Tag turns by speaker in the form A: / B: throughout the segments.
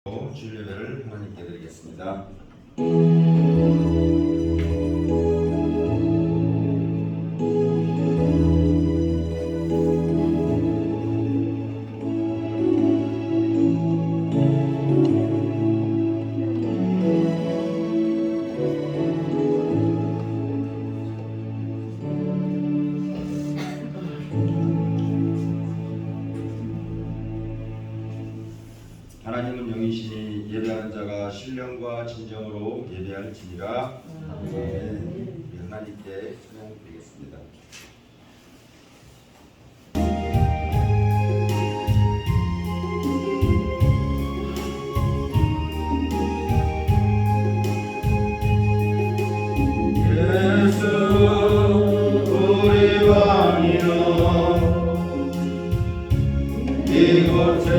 A: 주일 예배를 하나님께 드리겠습니다. 하나님은 영이시니 예배하는 자가 신령과 진정으로 예배할지니라. 아멘. 하나님께 찬양드리겠습니다. 예수 우리 왕이여 이곳에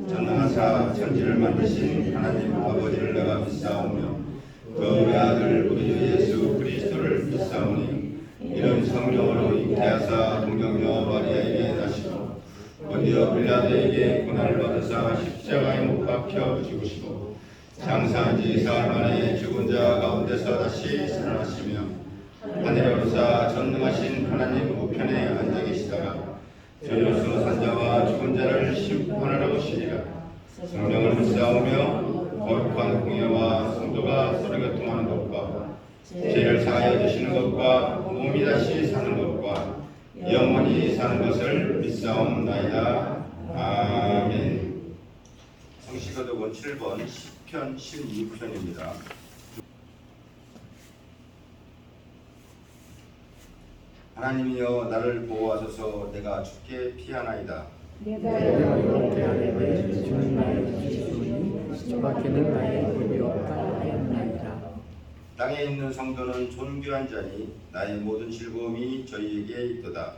A: 전능하사 천지를 만드신 하나님 아버지를 내가 믿사오며 그 외아들 우리 주 예수 그리스도를 믿사오니 이는 성령으로 잉태하사 동정녀 마리아에게 나시고 본디오 빌라도에게 고난을 받으사 십자가에 못 박혀 죽으시고 장사한 지 사흘 만에 죽은 자 가운데서 다시 살아나시며 하늘에 오르사 전능하신 하나님 우편에 앉아 계시다가 전율수 산자와 죽은 자를 심판하러 오시리라. 성령을 믿사오며 거룩한 공예와 성도가 서로 교통하는 것과 죄를 사하여 주시는 것과 몸이 다시 사는 것과 영원히 사는 것을 믿사옵나이다. 아멘. 성시거독은 7번 10편 16편입니다. 하나님이여 나를 보호하소서. 내가 주께 피하나이다.
B: 내가 이렇게 하나님의 주는 나의 지수니 저 밖에는 나의 힘이 없다 하였나이다.
A: 땅에 있는 성도는 존귀한 자니 나의 모든 즐거움이 저희에게 있도다.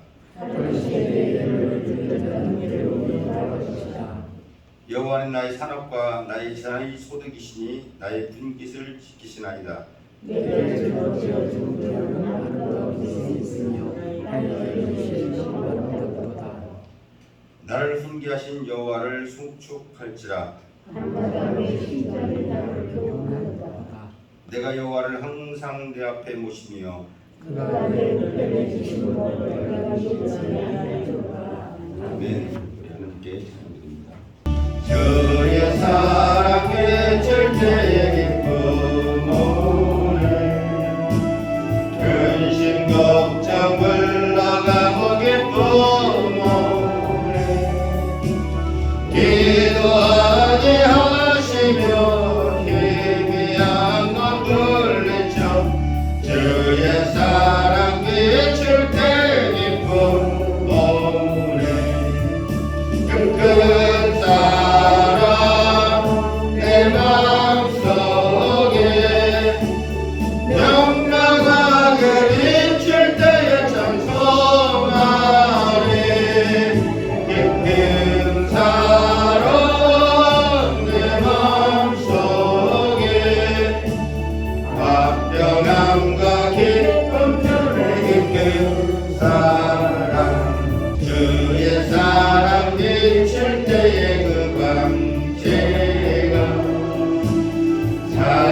A: 여호와는 나의 산업과 나의 자의 소득이시니 나의 분깃을 지키시나이다. 나를 훈계하신 여호와를 송축할지라. 내가 여호와를 항상 내 앞에 모시며 아멘. 우리 하나님께 찬양드립니다. 주의 사랑 깨칠 때의 기쁨 오늘 근심 걱정 물러가고 기쁨 오늘 기도하게 하시며 희미한 것 물리쳐 주의 사랑 깨칠 때 기쁨 오늘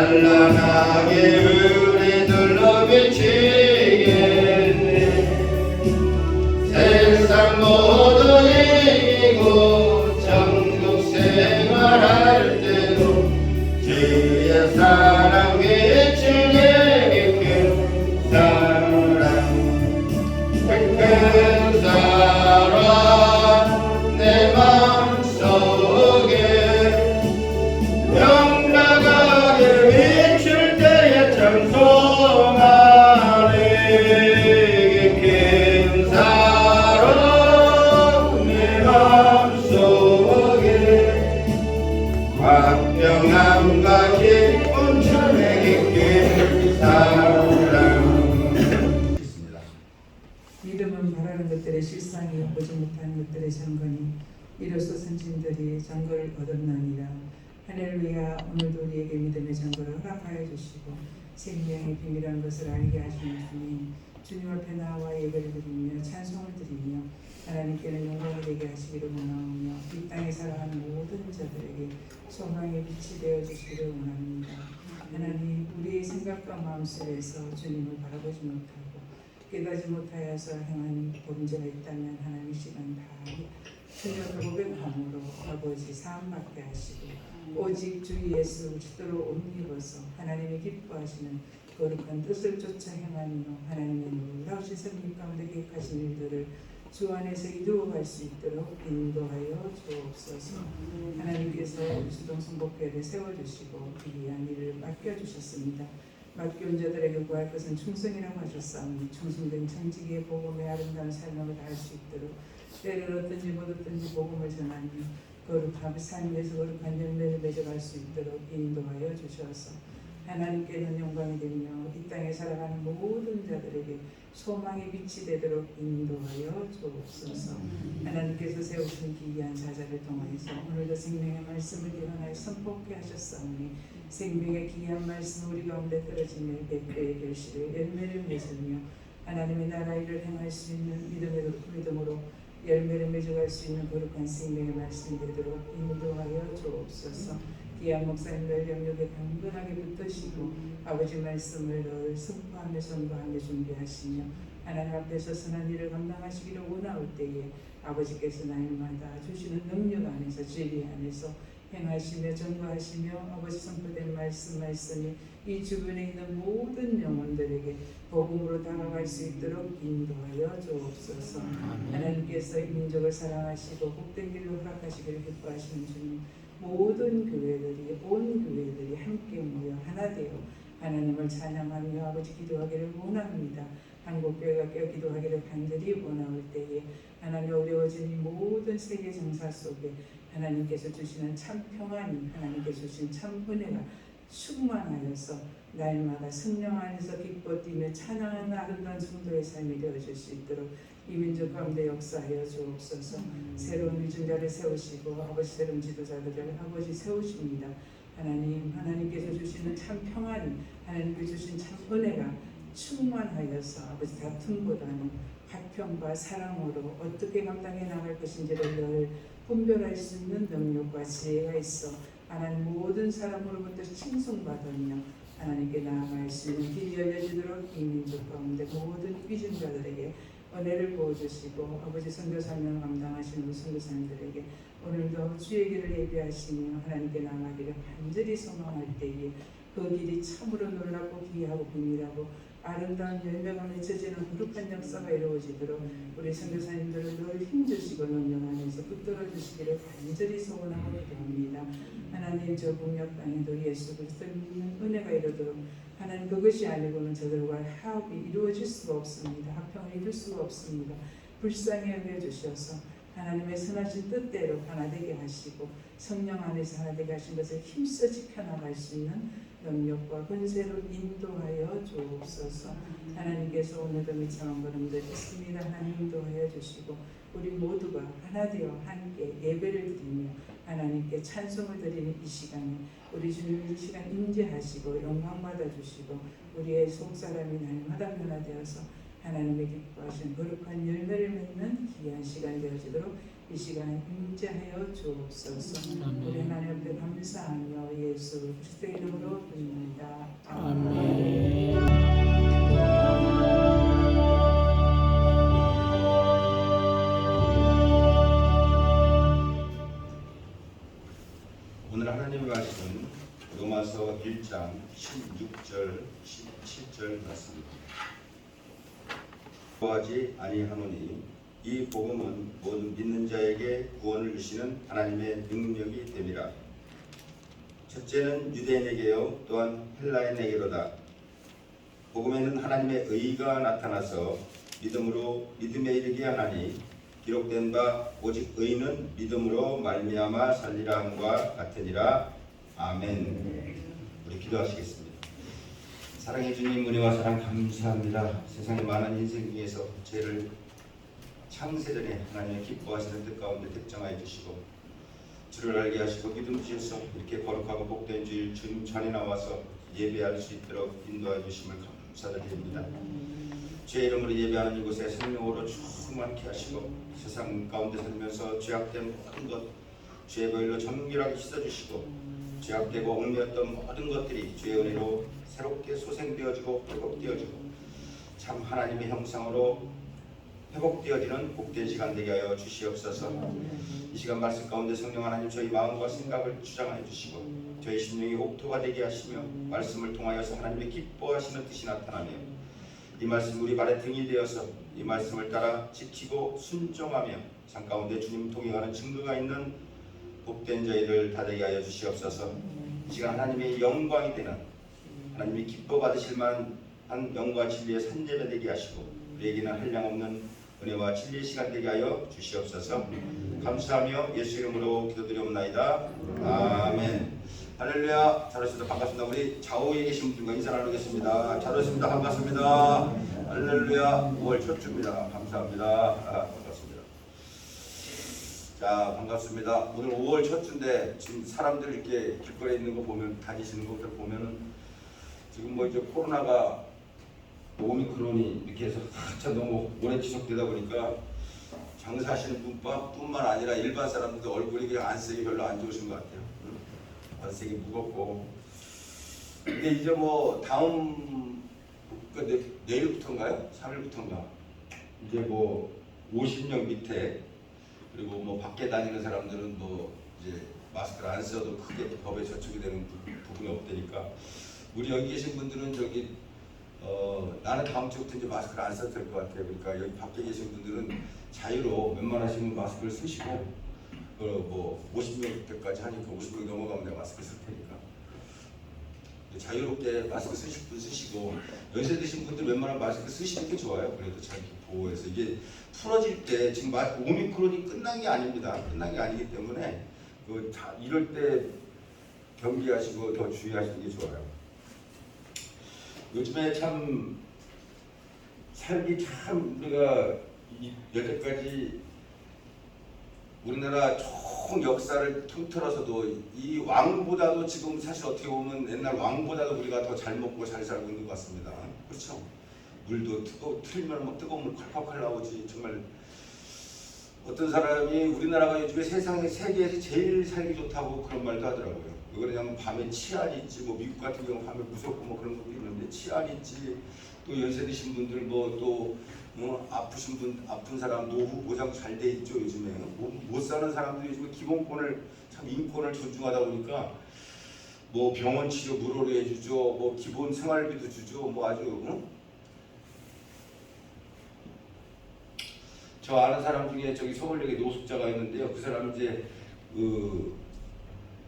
A: 찬란하게 우리 둘러 비치겠네. 세상 모두 이기고 천국 생활할 때도 주의 사랑 비치네. 큰 사랑 큰 사랑 내 맘속에 영락하게 비출 때에 참 소망하네. 큰 사랑 내 맘속에 화평함과 기쁨 주네. 큰 사랑.
C: 믿음은 바라는 것들의 실상이 보지 못하는 것들의 증거니 이로써 선진들이 증거를 얻었나니라. 할렐루야. 오늘도 우리에게 믿음의 증거를 허락하여 주시고 생명의 비밀한 것을 알게 하시는 주님, 주님 앞에 나와 예배를 드리며 찬송을 드리며 하나님께는 영광을 되게 하시기를 원하오며 이 땅에 살아가는 모든 자들에게 소망의 빛이 되어 주시기를 원합니다. 하나님, 우리의 생각과 마음속에서 주님을 바라보지 못하고 깨닫지 못하여서 행한 범죄가 있다면 하나님 시간 다 틀려 고백함으로 아버지 사함받게 하시고 오직 주 예수 그리스도로 옷 입어서 하나님이 기뻐하시는 거룩한 뜻을 쫓아 행하며 하나님의 놀라우신 성령 가운데 계획하신 일들을 주 안에서 이루어갈 수 있도록 인도하여 주옵소서. 하나님께서 우리 수동성복회를 세워주시고 귀한 일을 맡겨주셨습니다. 맡겨온 자들에게 구할 것은 충성이라고 하셨사오니 충성된 청지기의 복음의 아름다운 삶을 다할 수 있도록 때를 얻든지 못 얻든지 복음을 전하며 거룩한 삶에서 거룩한 열매를 맺어갈 수 있도록 인도하여 주셔서 하나님께는 영광이 되며 이 땅에 살아가는 모든 자들에게 소망의 빛이 되도록 인도하여 주옵소서. 하나님께서 세우신 기이한 사자를 통하여서 오늘도 생명의 말씀을 예언하여 선포케 하셨사오니 생명의 기이한 말씀 우리 가운데 떨어지며 백배의 결실을 열매를 맺으며 하나님의 나라 일을 행할 수 있는 믿음으로 열매를 맺어갈 수 있는 거룩한 생명의 말씀이 되도록 인도하여 주옵소서. 기한 목사님들 영역에 강건하게 붙드시고 아버지 말씀을 늘 선포하며 선포하며 준비하시며 하나님 앞에서 선한 일을 감당하시기를 원하올 때에 아버지께서 날마다 주시는 능력 안에서 진리 안에서 행하시며 전거하시며 아버지 선포된 말씀이 이 주변에 있는 모든 영혼들에게 복음으로 다가갈 수 있도록 인도하여 주옵소서. 하나님께서 이 민족을 사랑하시고 복된 길로 허락하시기를 기뻐하시는 주님, 모든 교회들이 온 교회들이 함께 모여 하나 되어 하나님을 찬양하며 아버지 기도하기를 원합니다. 한국교회가 깨어 기도하기를 간절히 원하올 때에 하나님 어려워진 이 모든 세계 정사 속에 하나님께서 주시는 참 평안이 하나님께서 주신 참 은혜가 충만하여서 날마다 성령 안에서 기뻐 뛰며 찬양하는 아름다운 성도의 삶이 되어줄 수 있도록 이 민족 가운데 역사하여 주옵소서. 새로운 위증자를 세우시고 아버지 새로운 지도자들을 아버지 세우십니다. 하나님께서 주시는 참 평안이 하나님께서 주신 참 은혜가 충만하여서 아버지 다툼보다는 화평과 사랑으로 어떻게 감당해 나갈 것인지를 늘 분별할 수 있는 능력과 지혜가 있어 하나님 모든 사람으로부터 칭송받으며 하나님께 나아갈 수 있는 길이 열려지도록 이 민족 가운데 모든 위증자들에게 은혜를 부어주시고 아버지 선교사명을 감당하시는 선교사님들에게 오늘도 주의 길을 예비하시며 하나님께 나아가기를 간절히 소망할 때에 그 길이 참으로 놀랍고 귀하고 비밀하고 아름다운 열매가 맺혀지는 거룩한 역사가 이루어지도록 우리 선교사님들을 늘 힘주시고 능력 안에서 붙들어 주시기를 간절히 소원하고 기도합니다. 하나님 저 북녘 땅에도 예수 그리스도를 믿는 은혜가 이루도록 하나님 그것이 아니고는 저들과 화합이 이루어질 수가 없습니다. 화평을 이룰 수가 없습니다. 불쌍히 여겨 주셔서 하나님의 선하신 뜻대로 하나 되게 하시고 성령 안에서 하나 되게 하신 것을 힘써 지켜나갈 수 있는 능력과 권세로 인도하여 주옵소서. 하나님께서 오늘도 미창한 걸음들 있습니다. 하나님 인도하여 주시고 우리 모두가 하나 되어 함께 예배를 드리며 하나님께 찬송을 드리는 이 시간에 우리 주님 이 시간 인재하시고 영광 받아주시고 우리의 속사람이 날마다 변화되어서 하나님의 기뻐하신 거룩한 열매를 맺는 귀한 시간 되어지도록 이 시간에 인재하여 주옵소서. 우리 하나님 앞에 하나님께 감사하며 예수 그리스도의 이름으로 드립니다.
B: 아멘.
A: 오늘 하나님의 말씀은 로마서 1장 16절 17절 말씀입니다. 구하지 아니하노니 이 복음은 모든 믿는 자에게 구원을 주시는 하나님의 능력이 됨이라. 첫째는 유대인에게요 또한 헬라인에게로다. 복음에는 하나님의 의가 나타나서 믿음으로 믿음에 이르게 하나니 기록된 바 오직 의인은 믿음으로 말미암아 살리라 함과 같으니라. 아멘. 우리 기도하시겠습니다. 사랑해 주님, 은혜와 사랑 감사합니다. 세상의 많은 인생 중에서 죄를 창세전에 하나님의 기뻐하시는 뜻 가운데 특정하여 주시고 주를 알게 하시고 믿음 주셔서 이렇게 거룩하고 복된 주일 주님 전에 나와서 예배할 수 있도록 인도해 주심을 감사드립니다. 주의 이름으로 예배하는 이곳에 생명으로 충만케 하시고 세상 가운데 살면서 죄악된 모든 것 주의 보혈로 정결하게 씻어주시고 죄악되고 얽매였던 모든 것들이 주의 은혜로 새롭게 소생되어지고 회복되어지고 참 하나님의 형상으로 회복되어지는 복된 시간 되게 하여 주시옵소서. 이 시간 말씀 가운데 성령 하나님 저희 마음과 생각을 주장하여 주시고 저희 심령이 옥토가 되게 하시며 말씀을 통하여서 하나님의 기뻐하시는 뜻이 나타나며 이 말씀 우리 발에 등이 되어서 이 말씀을 따라 지키고 순종하며 삶 가운데 주님 동행하는 증거가 있는 복된 저희들 다 되게 하여 주시옵소서. 이 시간 하나님의 영광이 되는 하나님이 기뻐 받으실 만한 영과 진리의 산재가 되게 하시고 우리에게는 한량없는 은혜와 진리의 시간 되게 하여 주시옵소서. 감사하며 예수 이름으로 기도드리옵나이다. 아멘. 할렐루야. 잘 오셨습니다. 반갑습니다. 우리 좌우에 계신 분과 인사 나누겠습니다. 잘 오셨습니다. 반갑습니다. 할렐루야. 5월 첫 주입니다. 감사합니다. 반갑습니다. 자, 반갑습니다. 오늘 5월 첫 주인데 지금 사람들 이렇게 길거리에 있는 거 보면 다니시는 것들 보면은 지금 뭐 이제 코로나가 오미크론이 이렇게 해서 한참 너무 오래 지속되다 보니까 장사하시는 분뿐만 아니라 일반 사람들도 얼굴이 그냥 안색이 별로 안 좋으신 것 같아요. 안색이 무겁고. 근데 이제 뭐 다음 내일부터인가요? 3일부터인가? 이제 뭐 50명 밑에 그리고 뭐 밖에 다니는 사람들은 뭐 이제 마스크를 안 써도 크게 법에 저촉이 되는 부분이 없다니까 우리 여기 계신 분들은 저기 나는 다음 주부터 이제 마스크를 안 써도 될 것 같아요. 그러니까 여기 밖에 계신 분들은 자유로 웬만하시면 마스크를 쓰시고 뭐 50명 때까지 하니까 50명 넘어가면 내가 마스크 쓸 테니까 자유롭게 마스크 쓰실 분 쓰시고 연세 드신 분들 웬만하면 마스크 쓰시는 게 좋아요. 그래도 자기 보호해서 이게 풀어질 때 지금 오미크론이 끝난 게 아닙니다. 끝난 게 아니기 때문에 이럴 때 경계하시고 더 주의하시는 게 좋아요. 요즘에 참 살기 참 우리가 여태까지 우리나라 총 역사를 통틀어서도 이 왕보다도 지금 사실 어떻게 보면 옛날 왕보다도 우리가 더 잘 먹고 잘 살고 있는 것 같습니다. 그렇죠? 물도 틀면 뭐 뜨거운 물 콸콸콸 나오지. 정말 어떤 사람이 우리나라가 요즘에 세계에서 제일 살기 좋다고 그런 말도 하더라고요. 왜 그러냐면 밤에 치안이 있지, 뭐 미국 같은 경우 밤에 무섭고 뭐 그런 것도 있는데 치안이 있지, 또 연세 드신 분들 또 아픈 사람 노후 보장 잘 돼 있죠. 요즘에 못 사는 사람들이 요즘에 기본권을 참 인권을 존중하다 보니까 뭐 병원 치료 무료로 해주죠, 뭐 기본 생활비도 주죠, 뭐 아주 저 아는 사람 중에 저기 서울역에 노숙자가 있는데요. 그 사람은 이제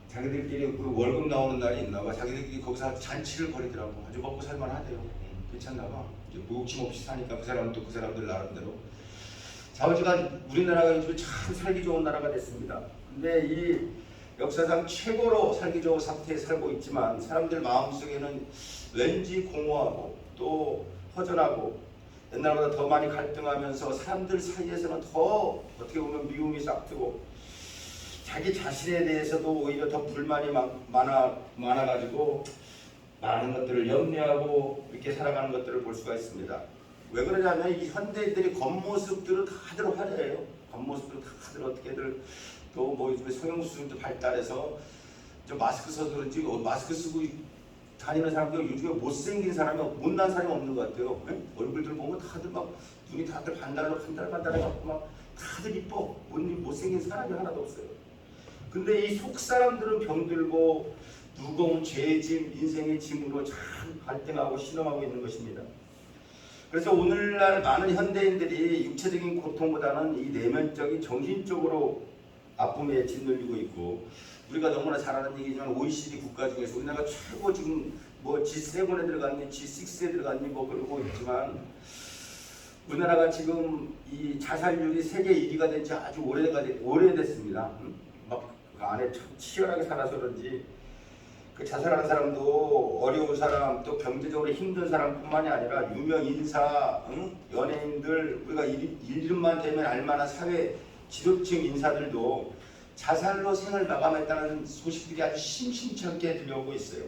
A: 자기들끼리 월급 나오는 날이 있나 봐. 자기들끼리 거기서 잔치를 벌이더라고. 아주 먹고 살만하대요. 괜찮나 봐. 무욕심 없이 사니까 그 사람은 또 그 사람들 나름대로. 좌우지간 우리나라가 요즘 참 살기 좋은 나라가 됐습니다. 근데 이 역사상 최고로 살기 좋은 상태에 살고 있지만 사람들 마음속에는 왠지 공허하고 또 허전하고 옛날보다 더 많이 갈등하면서 사람들 사이에서는 더 어떻게 보면 미움이 싹트고 자기 자신에 대해서도 오히려 더 불만이 많아가지고 많은 것들을 염려하고 이렇게 살아가는 것들을 볼 수가 있습니다. 왜 그러냐면 이 현대인들이 겉모습들은 다들 화려해요. 겉모습들은 다들 어떻게들 또 뭐 요즘에 성형수술도 발달해서 저 마스크 써서 그런지 마스크 쓰고 다니는 사람들 요즘에 못생긴 사람이 못난 사람이 없는 것 같아요. 네? 얼굴들 보면 다들 막 눈이 다들 반달반달해갖고 막 다들 이뻐. 못생긴 사람이 하나도 없어요. 근데 이 속 사람들은 병들고 무거운 죄짐, 인생의 짐으로 참 갈등하고 신음하고 있는 것입니다. 그래서 오늘날 많은 현대인들이 육체적인 고통보다는 이 내면적인 정신적으로 아픔에 짓눌리고 있고, 우리가 너무나 잘 아는 얘기지만 OECD 국가 중에서 우리나라가 최고 지금 뭐 G7에 들어갔니 G6에 들어갔니 뭐 그러고 있지만, 우리나라가 지금 이 자살률이 세계 1위가 된 지 아주 오래됐습니다. 막 그 안에 참 치열하게 살아서 그런지 그 자살하는 사람도 어려운 사람, 또 경제적으로 힘든 사람뿐만이 아니라 유명 인사, 연예인들, 우리가 이름만 대면 알만한 사회 지도층 인사들도 자살로 생을 마감했다는 소식들이 아주 심심치 않게 들려오고 있어요.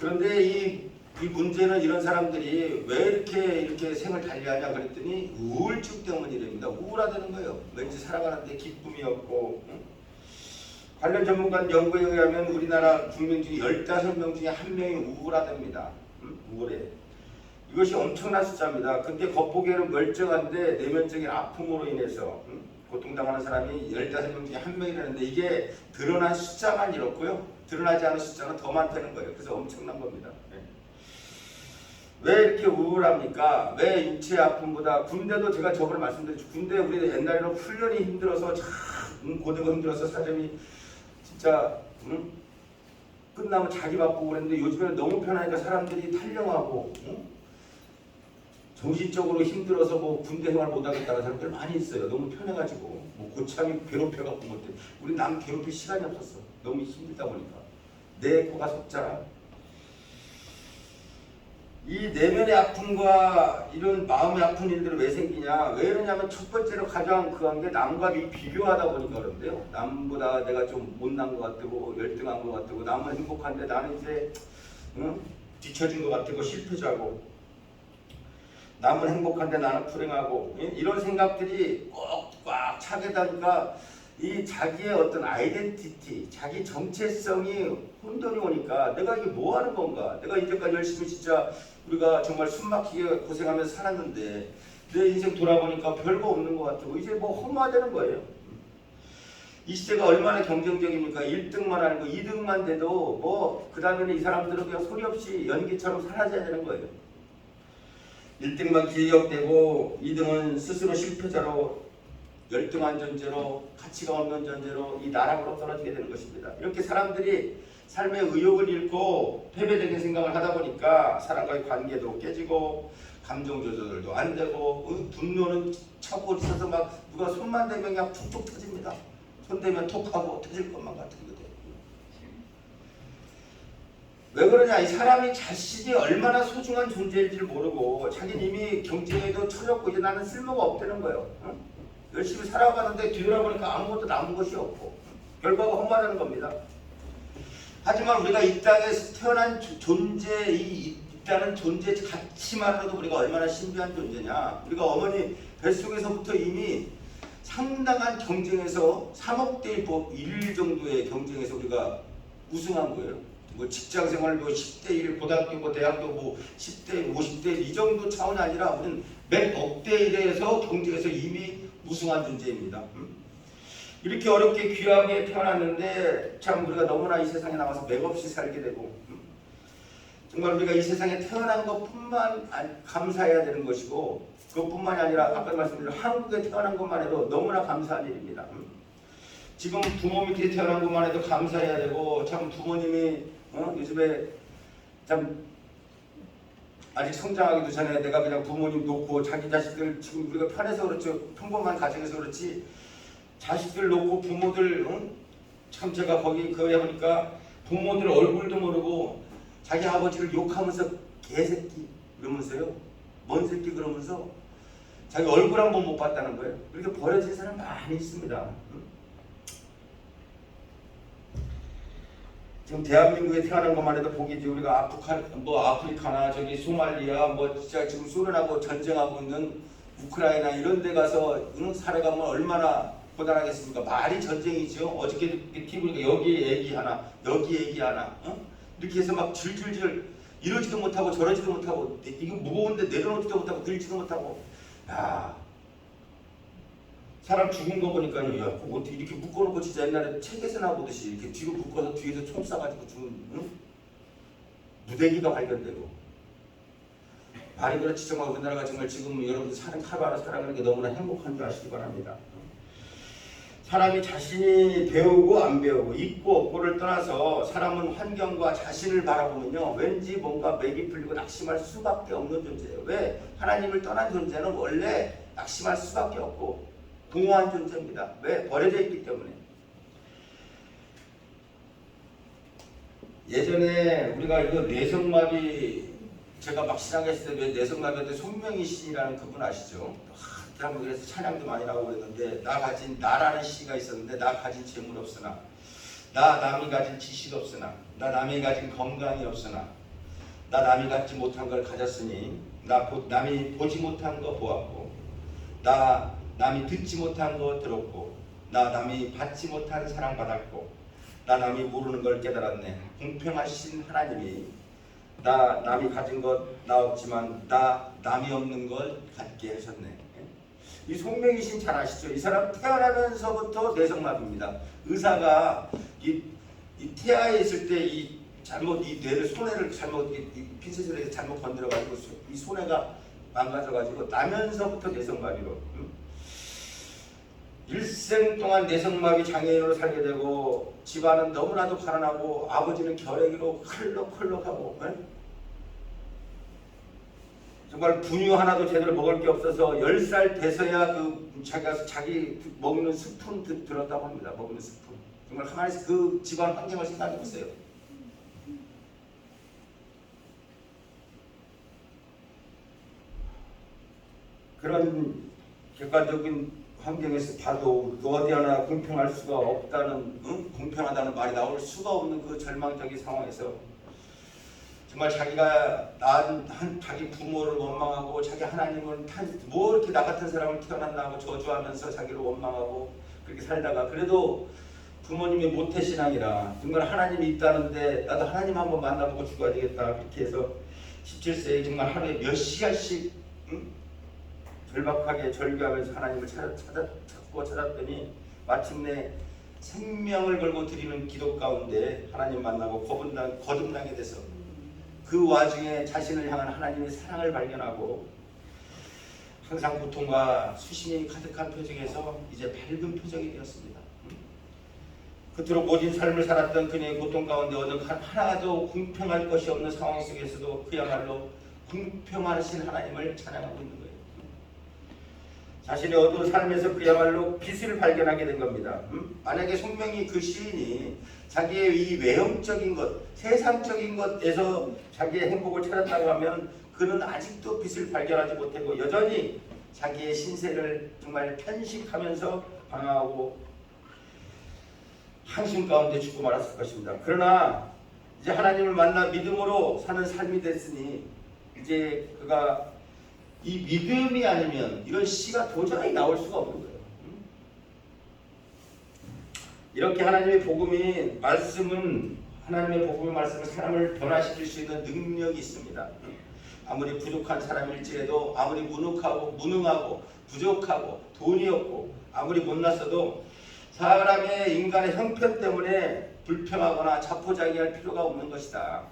A: 그런데 이 문제는 이런 사람들이 왜 이렇게 생을 달리하냐 그랬더니 우울증 때문이랍니다. 우울하다는 거예요. 왠지 살아가는데 기쁨이 없고. 관련 전문가 연구에 의하면 우리나라 국민 중에 15명 중에 1명이 우울하답니다. 우울해. 이것이 엄청난 숫자입니다. 근데 겉보기에는 멀쩡한데 내면적인 아픔으로 인해서 고통당하는 사람이 15명 중에 1명이라는데 이게 드러난 숫자만 이렇고요. 드러나지 않은 숫자는 더 많다는 거예요. 그래서 엄청난 겁니다. 왜 이렇게 우울합니까? 왜 육체 아픔보다, 군대도 제가 저번에 말씀드렸죠. 군대 우리 옛날에는 훈련이 힘들어서 참 고대가 힘들어서 사람이 진짜 끝나면 자기 바쁘고 그랬는데 요즘에는 너무 편하니까 사람들이 탈영하고 정신적으로 힘들어서 뭐 군대 생활 못하겠다는 사람들 많이 있어요. 너무 편해가지고 뭐 고참이 괴롭혀갖고 뭐 우리 남 괴롭힐 시간이 없었어. 너무 힘들다 보니까 내 코가 속잖아. 이 내면의 아픔과 이런 마음의 아픈 일들은 왜 생기냐? 왜 이러냐면 첫 번째로 가장 그한 게 남과 비교하다 보니까 그런데요. 남보다 내가 좀 못난 것 같고 열등한 것 같고 남은 행복한데 나는 이제 뒤처진 것 같고 실패자고, 남은 행복한데 나는 불행하고, 이런 생각들이 꼭 꽉 차게 되니까 이 자기의 어떤 아이덴티티, 자기 정체성이 혼돈이 오니까 내가 이게 뭐 하는 건가? 내가 이제까지 열심히 진짜 우리가 정말 숨막히게 고생하면서 살았는데 내 인생 돌아보니까 별거 없는 것 같고 이제 뭐 허무하다는 거예요. 이 시대가 얼마나 경쟁적입니까? 1등만 하는 거, 2등만 돼도 뭐 그 다음에는 이 사람들은 그냥 소리 없이 연기처럼 사라져야 되는 거예요. 1등만 기억되고 2등은 스스로 실패자로, 열등한 존재로, 가치가 없는 존재로 이 나락으로 떨어지게 되는 것입니다. 이렇게 사람들이 삶의 의욕을 잃고 패배적인 생각을 하다 보니까 사람과의 관계도 깨지고 감정 조절도 안 되고 분노는 차고 있어서 막 누가 손만 대면 그냥 툭툭 터집니다. 손 대면 톡 하고 터질 것만 같은 거죠. 왜 그러냐? 이 사람이 자신이 얼마나 소중한 존재인지를 모르고 자기는 이미 경쟁에도 처졌고 이제 나는 쓸모가 없다는 거예요. 열심히 살아가는데 뒤돌아보니까 아무것도 남은 것이 없고 결과가 험하다는 겁니다. 하지만 우리가 이 땅에서 태어난 존재, 이 있다는 존재 가치만으로도 우리가 얼마나 신비한 존재냐. 우리가 어머니 뱃속에서부터 이미 상당한 경쟁에서 3억 대 1 정도의 경쟁에서 우리가 우승한 거예요. 뭐 직장생활도 10대 1, 고등학교, 뭐 대학도 뭐 10대 50대 1 이 정도 차원이 아니라 우리는 몇 억 대 1에서 경쟁에서 이미 우승한 존재입니다. 이렇게 어렵게 귀하게 태어났는데 참 우리가 너무나 이 세상에 나와서 맥없이 살게 되고, 정말 우리가 이 세상에 태어난 것뿐만 감사해야 되는 것이고, 그것뿐만이 아니라 아까 말씀드린 한국에 태어난 것만 해도 너무나 감사한 일입니다. 지금 부모 밑에 태어난 것만 해도 감사해야 되고, 참 부모님이 요즘에 참 아직 성장하기도 전에 내가 그냥 부모님 놓고 자기 자식들, 지금 우리가 편해서 그렇죠, 평범한 가정에서 그렇지 자식들 놓고 부모들 참 제가 거기 그거 해보니까 부모들 얼굴도 모르고 자기 아버지를 욕하면서 개새끼 그러면서요, 뭔 새끼 그러면서 자기 얼굴 한 번 못 봤다는 거예요. 이렇게 버려진 사람 많이 있습니다. 지금 대한민국에 태어난 것만 해도 복이지. 우리가 아프리카나 저기 소말리아 뭐 진짜 지금 소련하고 전쟁하고 있는 우크라이나 이런 데 가서 살아가면 얼마나 고단하겠습니까? 말이 전쟁이죠. 어저께 TV니까 여기 얘기 하나, 여기 얘기 하나, 이렇게 해서 막 질질질 이러지도 못하고 저러지도 못하고 이거 무거운데 내려놓지도 못하고 들지도 못하고. 야, 사람 죽은 거 보니까요. 야, 어떻게 이렇게 묶어놓고 진짜 옛날에 책에서 나보듯이 이렇게 뒤로 묶어서 뒤에서 총 쏴가지고 죽은 무대기가 발견되고. 말이 그렇지 정말 우리나라가 정말 지금 여러분 사는 카바라 살아가는 게 너무나 행복한 줄 아시기 바랍니다. 사람이 자신이 배우고 안 배우고 있고 없고를 떠나서 사람은 환경과 자신을 바라보면요 왠지 뭔가 맥이 풀리고 낙심할 수밖에 없는 존재예요. 왜? 하나님을 떠난 존재는 원래 낙심할 수밖에 없고 공허한 존재입니다. 왜? 버려져 있기 때문에. 예전에 우리가 이거 뇌성마비 제가 막 신앙했을 때 뇌성마비한테 송명희 신이라는 그분 아시죠? 한번 그래서 찬양도 많이 나오고 그랬는데 나라는 시가 있었는데 나 가진 재물 없으나 나 남이 가진 지식 없으나 나 남이 가진 건강이 없으나 나 남이 갖지 못한 걸 가졌으니 남이 보지 못한 거 보았고 나 남이 듣지 못한 거 들었고 나 남이 받지 못한 사랑 받았고 나 남이 모르는 걸 깨달았네. 공평하신 하나님이 나 남이 가진 것 나 없지만 나 남이 없는 걸 갖게 하셨네. 이 송명희신 잘 아시죠? 이 사람 태어나면서부터 뇌성마비입니다. 의사가 이 태아에 있을 때 이 뇌를 손해를 잘못 핀셋을 해서 잘못 건드려가지고 이 손해가 망가져가지고 나면서부터 뇌성마비로 일생 동안 뇌성마비 장애인으로 살게 되고 집안은 너무나도 가난하고 아버지는 결핵으로 컬럭컬럭하고 정말 분유 하나도 제대로 먹을 게 없어서 10살 돼서야 자기 먹는 스푼 들었다고 합니다. 먹는 스푼. 정말 가만히 그 집안 환경을 생각해 보세요. 그런 객관적인 환경에서 봐도 어디 하나 공평할 수가 없다는, 공평하다는 말이 나올 수가 없는 그 절망적인 상황에서 정말 자기가 낳은 자기 부모를 원망하고 자기 하나님을 뭐 이렇게 나 같은 사람을 태어났나 하고 저주하면서 자기를 원망하고 그렇게 살다가 그래도 부모님이 모태신앙이라 정말 하나님이 있다는데 나도 하나님 한번 만나보고 죽어야 되겠다 그렇게 해서 17세에 정말 하루에 몇 시간씩 절박하게 절규하면서 하나님을 찾았더니 마침내 생명을 걸고 드리는 기도 가운데 하나님 만나고 거듭나게 돼서 그 와중에 자신을 향한 하나님의 사랑을 발견하고 항상 고통과 수심이 가득한 표정에서 이제 밝은 표정이 되었습니다. 그토록 모진 삶을 살았던 그녀의 고통 가운데 어느 하나도 공평할 것이 없는 상황 속에서도 그야말로 공평하신 하나님을 찬양하고 있는 거예요. 자신의 어두운 삶에서 그야말로 빛을 발견하게 된 겁니다. 만약에 송명희 그 시인이 자기의 이 외형적인 것, 세상적인 것에서 자기의 행복을 찾았다고 하면 그는 아직도 빛을 발견하지 못하고 여전히 자기의 신세를 정말 편식하면서 방황하고 한숨 가운데 죽고 말았을 것입니다. 그러나 이제 하나님을 만나 믿음으로 사는 삶이 됐으니 이제 그가 이 믿음이 아니면 이런 시가 도저히 나올 수가 없는 거예요. 이렇게 하나님의 복음이 하나님의 복음의 말씀은 사람을 변화시킬 수 있는 능력이 있습니다. 아무리 부족한 사람일지라도 아무리 무능하고 부족하고 돈이 없고 아무리 못났어도 사람의 인간의 형편 때문에 불평하거나 자포자기할 필요가 없는 것이다.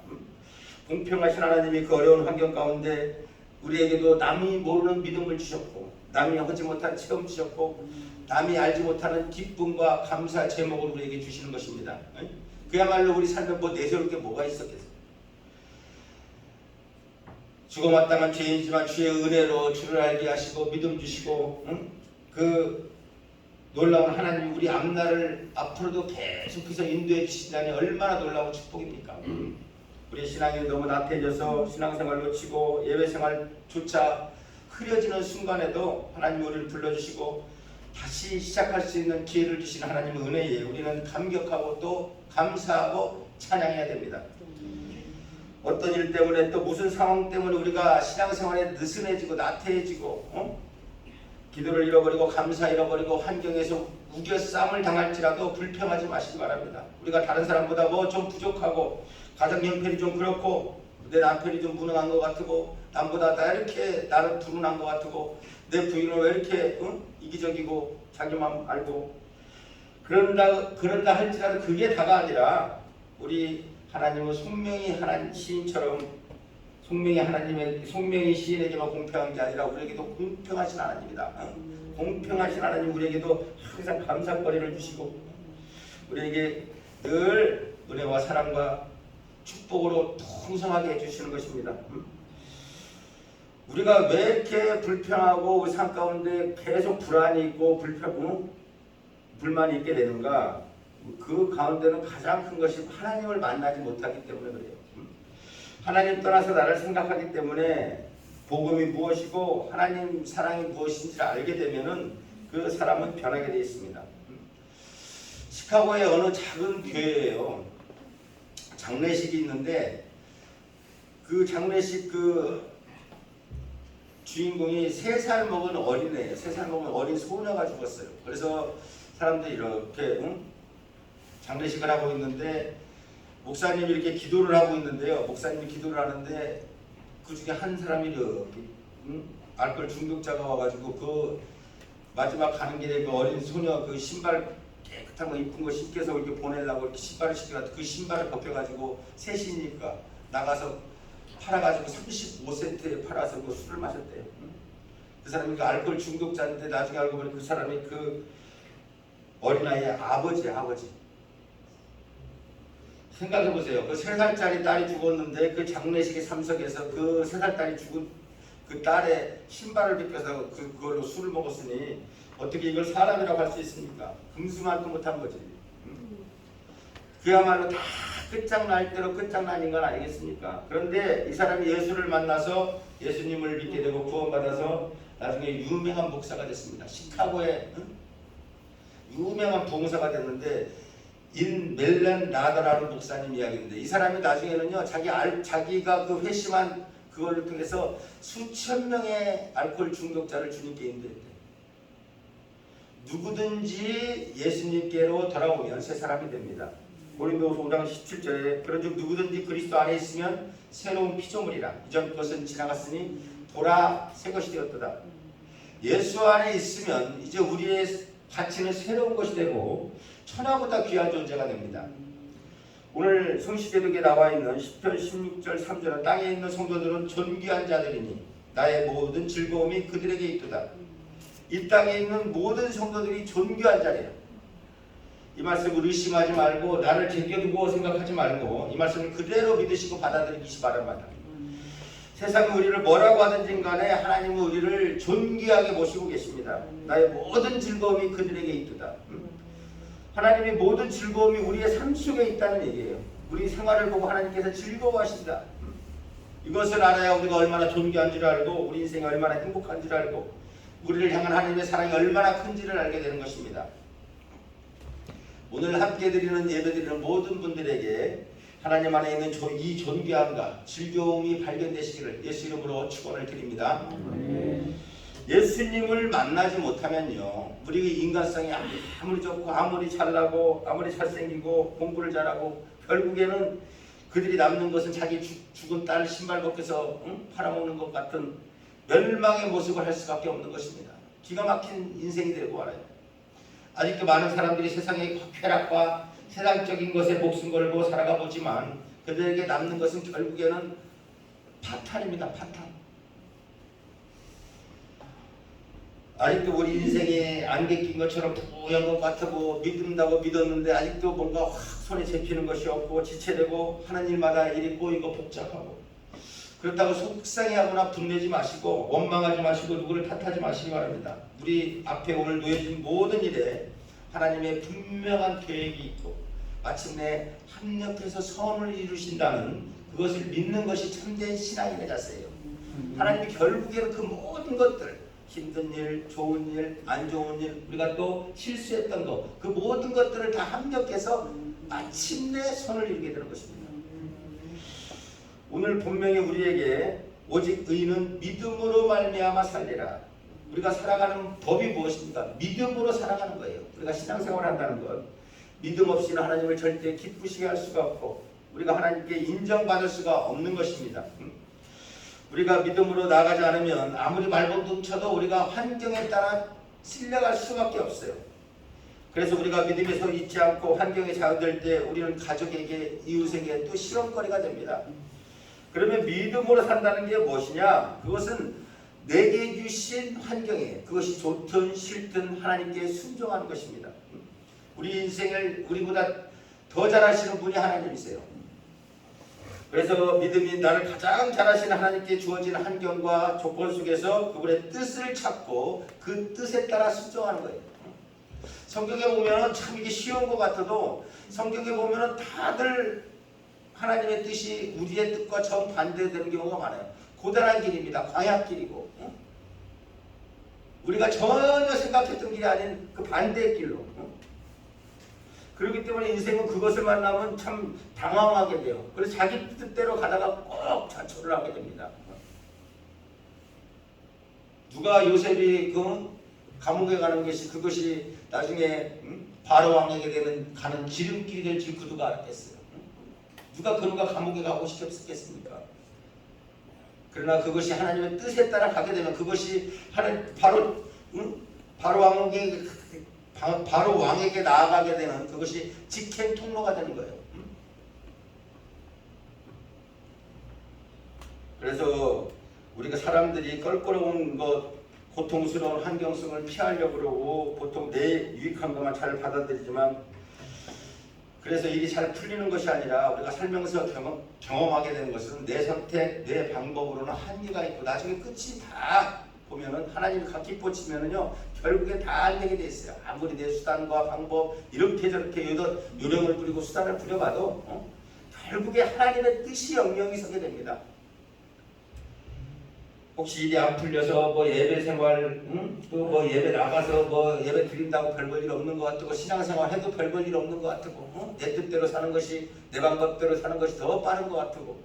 A: 공평하신 하나님이 그 어려운 환경 가운데 우리에게도 남이 모르는 믿음을 주셨고 남이 하지 못한 체험 주셨고 남이 알지 못하는 기쁨과 감사 제목을 우리에게 주시는 것입니다. 그야말로 우리 삶에 뭐 내세울 게 뭐가 있었겠어요. 죽어마땅한 죄인이지만 주의 은혜로 주를 알게 하시고 믿음 주시고 그 놀라운 하나님이 우리 앞날을 앞으로도 계속해서 인도해 주신다니 얼마나 놀라운 축복입니까? 우리 신앙이 너무 나태해져서 신앙생활 놓치고 예배생활조차 흐려지는 순간에도 하나님이 우리를 불러주시고 다시 시작할 수 있는 기회를 주시는 하나님의 은혜에 우리는 감격하고 또 감사하고 찬양해야 됩니다. 어떤 일 때문에 또 무슨 상황 때문에 우리가 신앙생활에 느슨해지고 나태해지고 기도를 잃어버리고 감사 잃어버리고 환경에서 우겨쌈을 당할지라도 불평하지 마시기 바랍니다. 우리가 다른 사람보다 뭐 좀 부족하고 가정 형편이 좀 그렇고 내 남편이 좀 무능한 것 같고 남보다 나 이렇게 나를 불운한 것 같고 내 부인은 왜 이렇게 이기적이고 자기만 알고 그런다 할지라도 그게 다가 아니라 우리 하나님은 송명이 하나님 시인처럼 송명이 시인에게만 공평한 게 아니라 우리에게도 공평하신 하나님이다. 공평하신 하나님 우리에게도 항상 감사거리를 주시고 우리에게 늘 은혜와 사랑과 축복으로 풍성하게 해주시는 것입니다. 우리가 왜 이렇게 불평하고 우리 삶 가운데 계속 불안이 있고 불만이 있게 되는가? 그 가운데는 가장 큰 것이 하나님을 만나지 못하기 때문에 그래요. 하나님 떠나서 나를 생각하기 때문에 복음이 무엇이고 하나님 사랑이 무엇인지를 알게 되면은 그 사람은 변하게 되어 있습니다. 시카고의 어느 작은 교회예요. 장례식이 있는데 그 장례식 그 주인공이 3살 먹은 어린애예요. 3살 먹은 어린 소녀가 죽었어요. 그래서 사람들이 이렇게 장례식을 하고 있는데 목사님이 이렇게 기도를 하고 있는데요. 목사님이 기도를 하는데 그 중에 한 사람이 이렇게 알코올 중독자가 와가지고 그 마지막 가는 길에 그 어린 소녀 그 신발 깨끗한 거 이쁜 거 신겨서 이렇게 보내려고 이렇게 신발을 신겨가지고 그 신발을 벗겨가지고 셋이니까 나가서 팔아가지고 35센트에 팔아서 그 술을 마셨대요. 그 사람이 그 알코올 중독자인데 나중에 알고 보니 그 사람이 그 어린아이의 아버지야. 생각해보세요. 그 3살짜리 딸이 죽었는데 그 장례식에 참석해서 그 3살 딸이 죽은 그 딸의 신발을 벗겨서 그걸로 술을 먹었으니 어떻게 이걸 사람이라고 할 수 있습니까? 금수만도 못한 거지. 그야말로 다 끝장날 대로 끝장난 인간 아니겠습니까? 그런데 이 사람이 예수를 만나서 예수님을 믿게 되고 구원받아서 나중에 유명한 목사가 됐습니다. 시카고의 유명한 봉사가 됐는데 멜란 라더라는 목사님 이야기인데 이 사람이 나중에는요 자기가 그 회심한 그걸 통해서 수천 명의 알코올 중독자를 주님께 인도했대. 누구든지 예수님께로 돌아오면 새 사람이 됩니다. 고린도후서 5장 17절에 그런즉 누구든지 그리스도 안에 있으면 새로운 피조물이라 이전 것은 지나갔으니 보라 새 것이 되었도다. 예수 안에 있으면 이제 우리의 가치는 새로운 것이 되고 천하보다 귀한 존재가 됩니다. 오늘 성시대록에 나와 있는 10편 16절 3절은 땅에 있는 성도들은 존귀한 자들이니 나의 모든 즐거움이 그들에게 있도다. 이 땅에 있는 모든 성도들이 존귀한 자예요. 이 말씀을 의심하지 말고 나를 제껴두고 생각하지 말고 이 말씀을 그대로 믿으시고 받아들이시 바랍니다. 세상이 우리를 뭐라고 하든지 간에 하나님은 우리를 존귀하게 모시고 계십니다. 나의 모든 즐거움이 그들에게 있도다. 하나님의 모든 즐거움이 우리의 삶 속에 있다는 얘기예요. 우리 생활을 보고 하나님께서 즐거워하신다. 이것을 알아야 우리가 얼마나 존귀한지를 알고 우리 인생이 얼마나 행복한지를 알고 우리를 향한 하나님의 사랑이 얼마나 큰지를 알게 되는 것입니다. 오늘 함께 드리는 예배드리는 모든 분들에게 하나님 안에 있는 이 존귀함과 즐거움이 발견되시기를 예수 이름으로 축원을 드립니다. 예수님을 만나지 못하면요 우리 인간성이 아무리 좋고 아무리 잘나고 아무리 잘생기고 공부를 잘하고 결국에는 그들이 남는 것은 자기 죽은 딸 신발 벗겨서 팔아먹는 것 같은 멸망의 모습을 할 수밖에 없는 것입니다. 기가 막힌 인생이 되고 말아요. 아직도 많은 사람들이 세상의 쾌락과 세상적인 것에 목숨 걸고 살아가 보지만 그들에게 남는 것은 결국에는 파탄입니다. 파탄. 아직도 우리 인생에 안개 낀 것처럼 부연 것 같고 믿는다고 믿었는데 아직도 뭔가 확 손에 잡히는 것이 없고 지체되고 하는 일마다 일이 꼬이고 복잡하고 그렇다고 속상해하거나 분내지 마시고 원망하지 마시고 누구를 탓하지 마시기 바랍니다. 우리 앞에 오늘 놓여진 모든 일에 하나님의 분명한 계획이 있고 마침내 합력해서 선을 이루신다는 그것을 믿는 것이 참된 신앙인의 자세예요. 하나님이 결국에는 그 모든 것들 힘든 일, 좋은 일, 안 좋은 일, 우리가 또 실수했던 것, 그 모든 것들을 다 합력해서 마침내 선을 이루게 되는 것입니다. 오늘 본명이 우리에게 오직 의인은 믿음으로 말미암아 살리라. 우리가 살아가는 법이 무엇입니까? 믿음으로 살아가는 거예요. 우리가 신앙생활을 한다는 것, 믿음 없이는 하나님을 절대 기쁘시게 할 수가 없고 우리가 하나님께 인정받을 수가 없는 것입니다. 우리가 믿음으로 나아가지 않으면 아무리 말벌도 쳐도 우리가 환경에 따라 실려갈 수밖에 없어요. 그래서 우리가 믿음에 서 있지 않고 환경에 자극될 때 우리는 가족에게, 이웃에게 또 시험거리가 됩니다. 그러면 믿음으로 산다는 게 무엇이냐? 그것은 내게 주신 환경에 그것이 좋든 싫든 하나님께 순종하는 것입니다. 우리 인생을 우리보다 더 잘하시는 분이 하나님이세요. 그래서 믿음이 나를 가장 잘하시는 하나님께 주어진 환경과 조건 속에서 그분의 뜻을 찾고 그 뜻에 따라 순종하는 거예요. 성경에 보면 참 이게 쉬운 것 같아도 성경에 보면 다들 하나님의 뜻이 우리의 뜻과 정반대되는 경우가 많아요. 고단한 길입니다. 광야길이고 우리가 전혀 생각했던 길이 아닌 그 반대의 길로. 그렇기 때문에 인생은 그것을 만나면 참 당황하게 돼요. 그래서 자기 뜻대로 가다가 꼭 자초를 하게 됩니다. 누가 요셉이 그 감옥에 가는 것이 그것이 나중에 바로 왕에게 가는 지름길이 될지 그 누가 알았겠어요. 누가 그누가 감옥에 가고 싶었겠습니까? 그러나 그것이 하나님의 뜻에 따라 가게 되면 그것이 바로 왕에게 나아가게 되는 그것이 직행 통로가 되는 거예요. 그래서 우리가 사람들이 껄끄러운 것, 고통스러운 환경성을 피하려고 그러고 보통 내 유익한 것만 잘 받아들이지만 그래서 일이 잘 풀리는 것이 아니라 우리가 살면서 경험하게 되는 것은 내 선택, 내 방법으로는 한계가 있고 나중에 끝이 다 보면은 하나님이 각기 꽂히면은요 결국에 다 안 되게 돼 있어요. 아무리 내 수단과 방법 이렇게 저렇게 요령을 부리고 수단을 부려봐도 결국에 하나님의 뜻이 영영이 서게 됩니다. 혹시 일이 안 풀려서 뭐 예배 생활, 또 뭐 예배 나가서 뭐 예배 드린다고 별 볼 일 없는 것 같고 신앙생활 해도 별 볼 일 없는 것 같고 내 뜻대로 사는 것이 내 방법대로 사는 것이 더 빠른 것 같고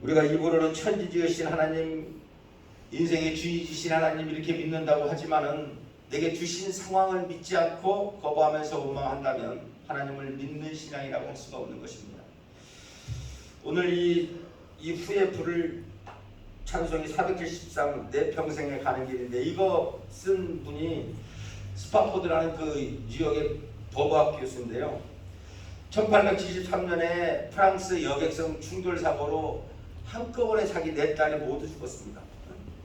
A: 우리가 입으로는 천지 지으신 하나님, 인생의 주인이신 하나님 이렇게 믿는다고 하지만은 내게 주신 상황을 믿지 않고 거부하면서 원망한다면 하나님을 믿는 신앙이라고 할 수가 없는 것입니다. 오늘 이 후에 부를 찬송이 473 내 평생에 가는 길인데 이거 쓴 분이 스파포드라는 그 뉴욕의 법학 교수인데요. 1873년에 프랑스 여객선 충돌 사고로 한꺼번에 자기 네 딸이 모두 죽었습니다.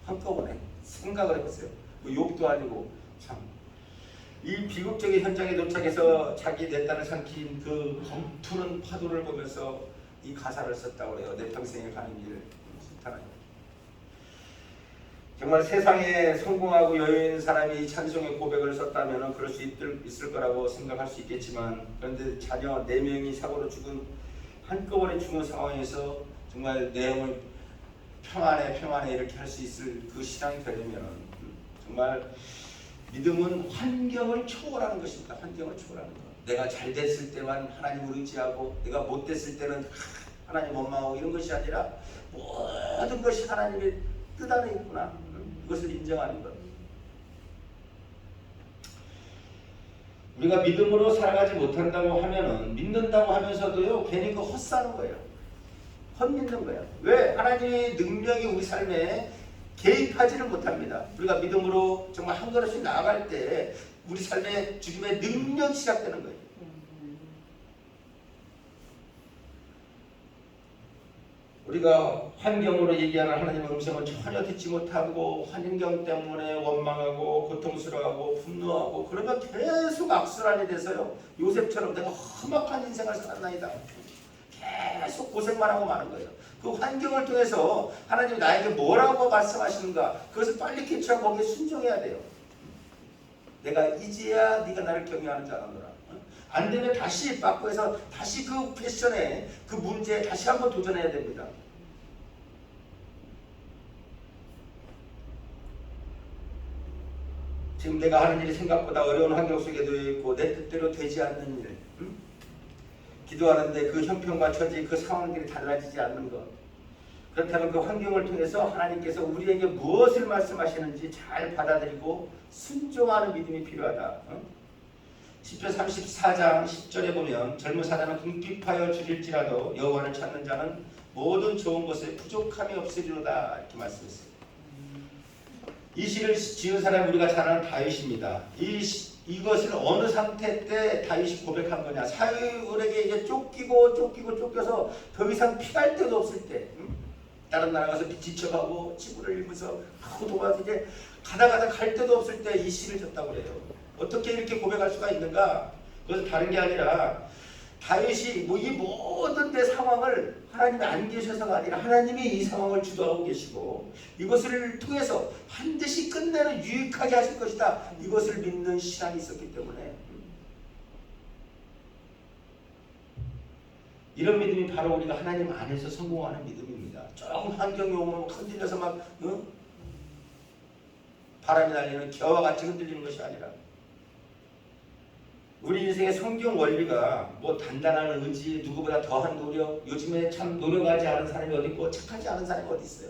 A: 한꺼번에 생각을 해보세요. 뭐 욕도 아니고 참. 이 비극적인 현장에 도착해서 자기 네 딸을 삼킨 그 검투는 파도를 보면서 이 가사를 썼다고 해요. 내 평생에 가는 길을 하나님. 정말 세상에 성공하고 여유 있는 사람이 이 찬송의 고백을 썼다면 그럴 수 있을 거라고 생각할 수 있겠지만 그런데 자녀 4명이 사고로 한꺼번에 죽은 상황에서 정말 내용을 평안해 이렇게 할 수 있을 그 신앙이 되려면 정말 믿음은 환경을 초월하는 것입니다. 환경을 초월하는 것. 내가 잘 됐을 때만 하나님을 의지하고 내가 못 됐을 때는 하나님 원망하고 이런 것이 아니라 모든 것이 하나님의 뜻 안에 있구나. 그것을 인정하는 것. 우리가 믿음으로 살아가지 못한다고 하면은 믿는다고 하면서도요 괜히 그 헛사는 거예요. 헛믿는 거예요. 왜? 하나님의 능력이 우리 삶에 개입하지를 못합니다. 우리가 믿음으로 정말 한 걸음씩 나아갈 때 우리 삶에 주님의 능력이 시작되는 거예요. 우리가 환경으로 얘기하는 하나님의 음성을 전혀 듣지 못하고 환경 때문에 원망하고 고통스러워하고 분노하고 그러면 계속 악순환이 돼서요 요셉처럼 내가 험악한 인생을 살았나이다 계속 고생만 하고 마는 거예요. 그 환경을 통해서 하나님이 나에게 뭐라고 말씀하시는가 그것을 빨리 캐치하고 거기에 순종해야 돼요. 내가 이제야 네가 나를 경외하는 줄 알아노라. 안 되면 다시 바꾸어서 다시 그 퀘스천에 그 문제에 다시 한번 도전해야 됩니다. 지금 내가 하는 일이 생각보다 어려운 환경 속에 놓여 있고 내 뜻대로 되지 않는 일, 기도하는데 그 형편과 처지 그 상황들이 달라지지 않는 것
D: 그렇다면 그 환경을 통해서 하나님께서 우리에게 무엇을 말씀하시는지 잘 받아들이고 순종하는 믿음이 필요하다. 시편 34장 10절에 보면 젊은 사자는 궁핍하여 줄일지라도 여호와를 찾는 자는 모든 좋은 것에 부족함이 없으리로다 이렇게 말씀했어요. 이 시를 지은 사람이 우리가 잘 아는 다윗입니다. 이것을 어느 상태 때 다윗이 고백한 거냐? 사울에게 이제 쫓겨서 더 이상 피할 데도 없을 때, 다른 나라 가서 지쳐가고 지구를 잃으면서 도망가서 이제 가다 갈 데도 없을 때 이 시를 졌다고 그래요. 어떻게 이렇게 고백할 수가 있는가? 그것은 다른 게 아니라 다윗이 이 모든 데 상황을 하나님이 안 계셔서가 아니라 하나님이 이 상황을 주도하고 계시고 이것을 통해서 반드시 끝내는 유익하게 하실 것이다. 이것을 믿는 신앙이 있었기 때문에 이런 믿음이 바로 우리가 하나님 안에서 성공하는 믿음입니다. 조금 환경이 오면 흔들려서 막 바람이 날리는 겨와 같이 흔들리는 것이 아니라 우리 인생의 성경 원리가 뭐 단단한 의지, 누구보다 더한 노력, 요즘에 참 노력하지 않은 사람이 어디 있고 착하지 않은 사람이 어디 있어요.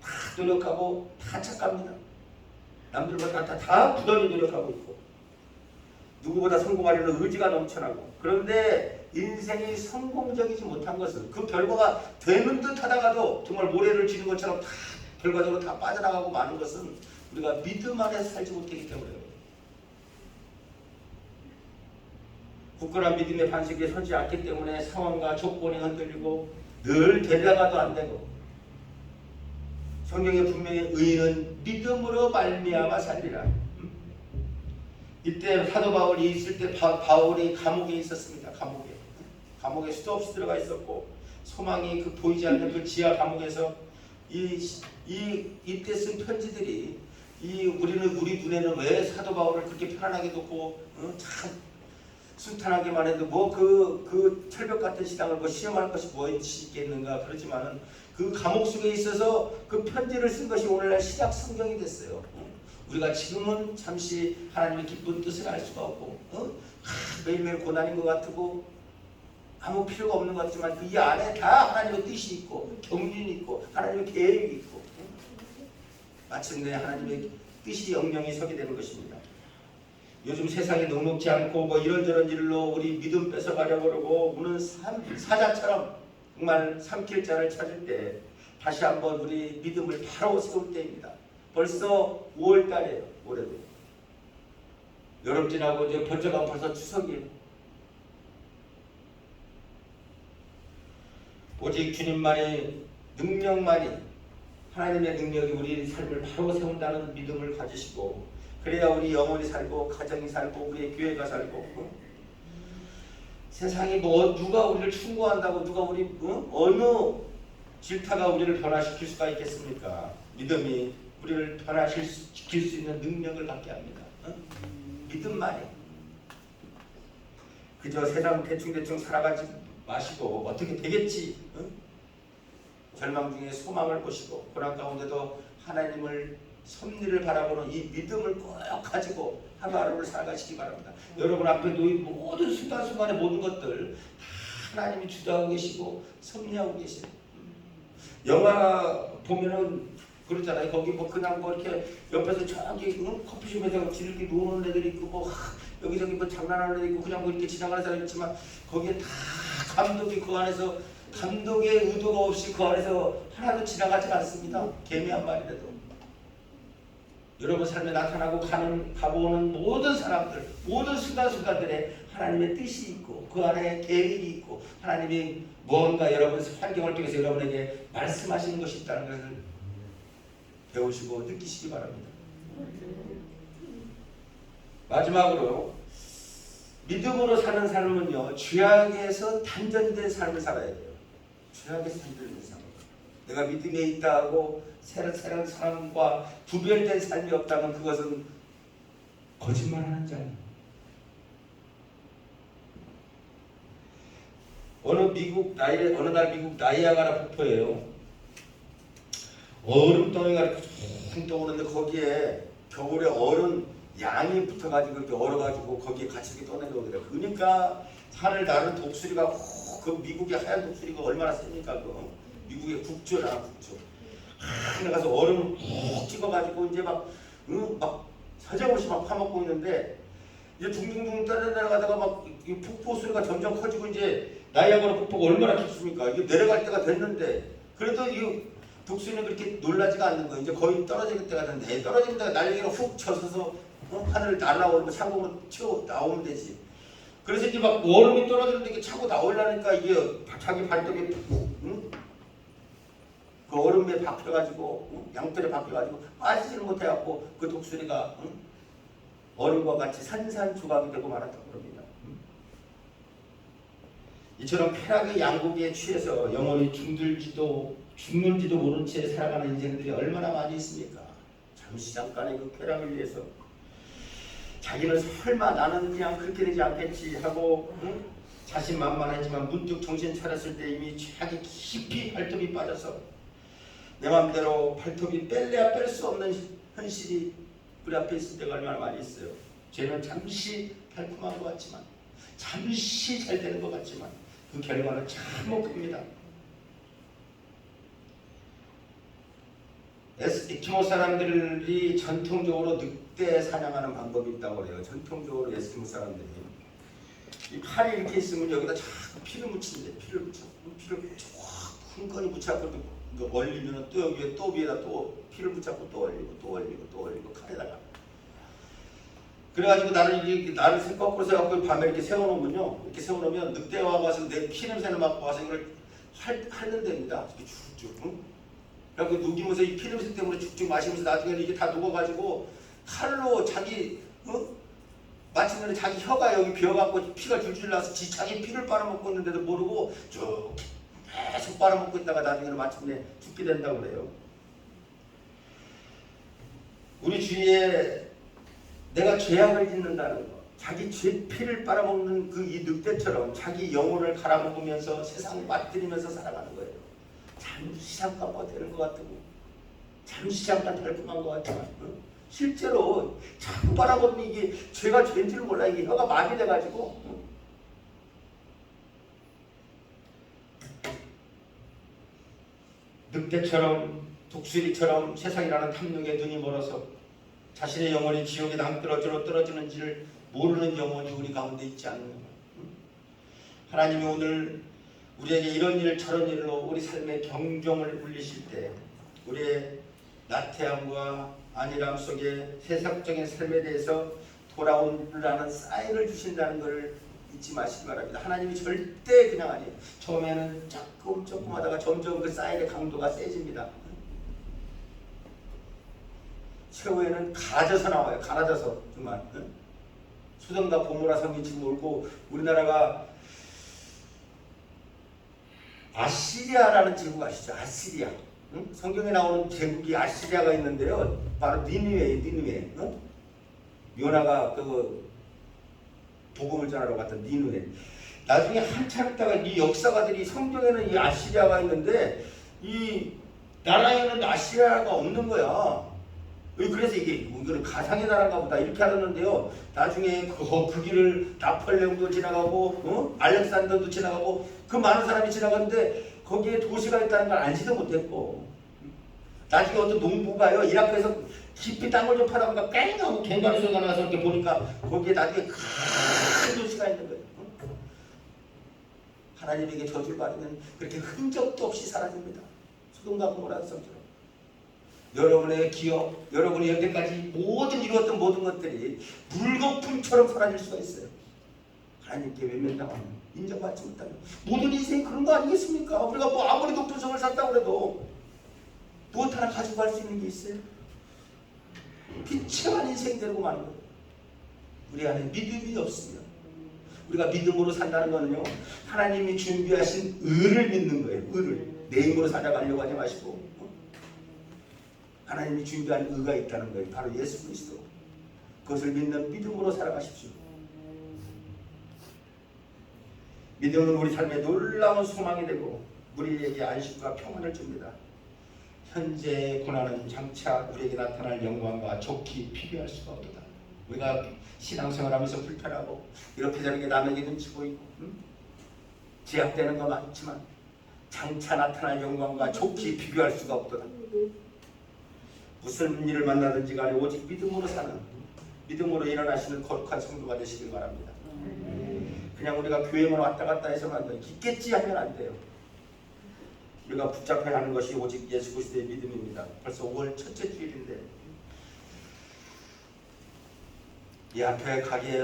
D: 다 노력하고 다 착합니다. 남들보다 다 부단히 노력하고 있고 누구보다 성공하려는 의지가 넘쳐나고 그런데 인생이 성공적이지 못한 것은 그 결과가 되는 듯 하다가도 정말 모래를 쥐는 것처럼 다 결과적으로 다 빠져나가고 마는 것은 우리가 믿음 안에서 살지 못하기 때문에요. 굳건한 믿음의 반석에 서지 않기 때문에 상황과 조건이 흔들리고 늘 되다가도 안 되고 성경에 분명히 의인은 믿음으로 말미암아 살리라. 이때 사도 바울이 있을 때 바울이 감옥에 있었습니다. 감옥에 수도 없이 들어가 있었고 소망이 보이지 않는 그 지하 감옥에서 이때 쓴 편지들이 우리 눈에는 왜 사도 바울을 그렇게 편안하게 놓고 참 순탄하게만 해도 그 철벽 같은 신앙을 시험할 것이 무엇이 있겠는가 그러지만은 그 감옥 속에 있어서 그 편지를 쓴 것이 오늘날 신약 성경이 됐어요. 우리가 지금은 잠시 하나님의 기쁜 뜻을 알 수가 없고 매일매일 고난인 것 같고 아무 필요가 없는 것 같지만 이 안에 다 하나님의 뜻이 있고 경륜이 있고 하나님의 계획이 있고 마침내 하나님의 뜻이 영영이 서게 되는 것입니다. 요즘 세상이 녹록지 않고 이런저런 일로 우리 믿음 뺏어가려고 그러고 우는 사자처럼 정말 삼킬 자를 찾을 때 다시 한번 우리 믿음을 바로 세울 때입니다. 벌써 5월달이에요. 올해도 여름 지나고 이제 번쩍하면 벌써 추석이에요. 오직 주님만이 능력만이 하나님의 능력이 우리 삶을 바로 세운다는 믿음을 가지시고 그래야 우리 영혼이 살고 가정이 살고 우리의 교회가 살고 세상이 누가 우리를 충고한다고 누가 우리 어느 질타가 우리를 변화시킬 수가 있겠습니까? 믿음이 우리를 변화시킬 수 있는 능력을 갖게 합니다. 믿음만이 그저 세상 대충 살아가지 마시고 어떻게 되겠지 절망 중에 소망을 보시고 고난 가운데도 하나님을 섭리를 바라보는 이 믿음을 꼭 가지고 하루하루를 살아가시기 바랍니다. 여러분 앞에 놓인 모든 순간순간의 모든 것들 다 하나님이 주도하고 계시고 섭리하고 계세요. 영화 보면은 그렇잖아요. 거기 그냥 이렇게 옆에서 저기 커피숍에서 지들끼리 노는 애들이 있고 여기저기 장난하는 애들 있고 그냥 이렇게 지나가는 사람이 있지만 거기에 다 감독이 그 안에서 감독의 의도가 없이 그 안에서 하나도 지나가지 않습니다. 개미 한 마리라도. 여러분 삶에 나타나고 가고 오는 모든 사람들, 모든 순간순간들에 하나님의 뜻이 있고 그 안에 계획이 있고 하나님이 무언가 여러분 환경을 통해서 여러분에게 말씀하시는 것이 있다는 것을 배우시고 느끼시기 바랍니다. 마지막으로 믿음으로 사는 삶은요 죄악에서 단절된 삶을 살아야 돼요. 죄악에서 단절된 삶. 내가 믿음에 있다 하고 새로운 사람과 구별된 삶이 없다면 그것은 거짓말하는 자예요. 어느 날 미국 나이아가라 폭포예요. 얼음덩이가 쿵 떠오르는데 거기에 겨울에 얼음 양이 붙어가지고 이렇게 얼어가지고 거기에 같이 이렇게 떠내려오더라고요. 그러니까 하늘 나는 독수리가 그 미국의 하얀 독수리가 얼마나 셉니까? 미국의 국조잖아, 국조. 하늘 가서 얼음 푹 찍어가지고 이제 막 사정없이 막 파먹고 있는데 이제 둥둥둥 내려가다가 막 이 폭포 소리가 점점 커지고 이제 나이아가라 폭포가 얼마나 깊습니까? 이게 내려갈 때가 됐는데 그래도 이 독수리는 그렇게 놀라지가 않는 거예요. 이제 거의 떨어질 때가 됐는데 떨어지는 데가 날개가 훅 쳐서서 하늘을 날아오르고 창공으로 튀어 나오면 되지. 그래서 이제 막 얼음이 떨어지는데 이게 차고 나오려니까 이게 자기 발등에 그 얼음에 박혀가지고 양털에 박혀가지고 빠지지를 못해갖고 그 독수리가 얼음과 같이 산산조각이 되고 말았다고 합니다. 이처럼 쾌락의 양고기에 취해서 영원히 죽는지도 모른 채 살아가는 인생들이 얼마나 많이 있습니까? 잠시 잠깐의 그 쾌락을 위해서 자기는 설마 나는 그냥 그렇게 되지 않겠지 하고 자신만만하지만 문득 정신 차렸을 때 이미 자기 깊이 발톱이 빠져서 내 맘대로 발톱이 뺄래야 뺄 수 없는 현실이 우리 앞에 있을 때가 얼마나 많이 있어요. 죄는 잠시 달콤한 것 같지만 잠시 잘 되는 것 같지만 그 결과는 참 큽니다. 에스키모 사람들이 전통적으로 늑대 사냥하는 방법이 있다고 그래요. 전통적으로 에스키모 사람들이 이 팔이 이렇게 있으면 여기다 자꾸 피를 묻힌대. 피를 흥건히 묻혀갖고 얼리면 또 여기에 또 위에다 또 피를 묻혀갖고 또 얼리고 칼에다가. 그래가지고 나를 거꾸로 세워갖고 밤에 이렇게 세워놓으면요. 이렇게 세워놓으면 늑대가 와서 내 피 냄새를 맡고 와서 이걸 핥는 데입니다. 이렇게 쭉쭉. 응? 그래갖고 누기면서 이 피 냄새 때문에 쭉쭉 마시면서 나중에 이게 다 녹아가지고 칼로 자기 마침내 자기 혀가 여기 비어갖고 피가 줄줄 나서 자기 피를 빨아먹고 있는데도 모르고 쭉 계속 빨아먹고 있다가 나중에는 마침내 죽게 된다고 그래요. 우리 주위에 내가 죄악을 짓는다는 거, 자기 죄 피를 빨아먹는 그 이 늑대처럼 자기 영혼을 갈아먹으면서 세상을 맛들이면서 살아가는 거예요. 잠시 잠깐 뭐 되는 것 같고 잠시 잠깐 달콤한 것 같지만 실제로 자꾸 빨아먹는 이게 죄가 죄인지를 몰라. 이게 혀가 마비돼가지고 늑대처럼 독수리처럼 세상이라는 탐욕에 눈이 멀어서 자신의 영혼이 지옥에 낭떠러지로 떨어지는지를 모르는 영혼이 우리 가운데 있지 않는 거예요. 하나님이 오늘 우리에게 이런 일 저런 일로 우리 삶의 경종을 울리실 때 우리의 나태함과 안일함 속에 세상적인 삶에 대해서 돌아오라는 사인을 주신다는 것을 잊지 마시기 바랍니다. 하나님이 절대 그냥 아니에요. 처음에는 조금 하다가 점점 그 사인의 강도가 세집니다. 최후에는 가져서 나와요. 갈아져서 정말. 수던과 고모라 성이 지금 울고 우리나라가 아시리아라는 제국 아시죠? 아시리아. 성경에 나오는 제국이 아시리아가 있는데요. 바로 니느웨. 요나가 그 복음을 전하러 갔던 니느웨. 나중에 한참 있다가 이 역사가들이 성경에는 이 아시리아가 있는데 이 나라에는 아시리아가 없는 거야. 그래서 이거는 가상의 나라인가 보다 이렇게 하는데요. 나중에 그 길을 나폴레옹도 지나가고 알렉산더도 지나가고 그 많은 사람이 지나갔는데 거기에 도시가 있다는 걸 알지도 못했고 나중에 어떤 농부가요 이라크에서 깊이 땅을 좀 파다가 깽 하고 갱가리 소리가 나서 이렇게 보니까 거기에 나중에 큰 도시가 있는 거예요. 하나님에게 저주를 받으면 그렇게 흔적도 없이 사라집니다. 소돔과 고모라 성처럼. 여러분의 기업, 여러분이 여태까지 이루었던 모든 것들이 물거품처럼 사라질 수가 있어요. 하나님께 외면당하면, 인정받지 못하면. 모든 인생이 그런 거 아니겠습니까? 우리가 뭐 아무리 높은 성을 샀다고 해도 무엇 하나 가지고 갈 수 있는 게 있어요? 비참한 인생이 되고 마는 거예요. 우리 안에 믿음이 없으면 우리가 믿음으로 산다는 거는요, 하나님이 준비하신 의를 믿는 거예요. 의를. 내 힘으로 살아가려고 하지 마시고 하나님이 준비한 의가 있다는 거예요. 바로 예수 그리스도. 그것을 믿는 믿음으로 살아가십시오. 믿음은 우리 삶에 놀라운 소망이 되고 우리에게 안식과 평안을 줍니다. 현재의 고난은 장차 우리에게 나타날 영광과 좋기 필요할 수가 없다. 우리가 신앙생활하면서 불편하고 이렇게 저렇게 남에게 눈치 보이고 제약되는 거 많지만 장차 나타날 영광과 좋게 비교할 수가 없도다. 무슨 일을 만나든지 간에 오직 믿음으로 사는, 믿음으로 일어나시는 거룩한 성도가 되시길 바랍니다. 그냥 우리가 교회만 왔다 갔다 해서는 안 돼요. 있겠지 하면 안 돼요. 우리가 붙잡혀야 하는 것이 오직 예수 그리스도의 믿음입니다. 벌써 5월 첫째 주일인데 이 앞에 가게에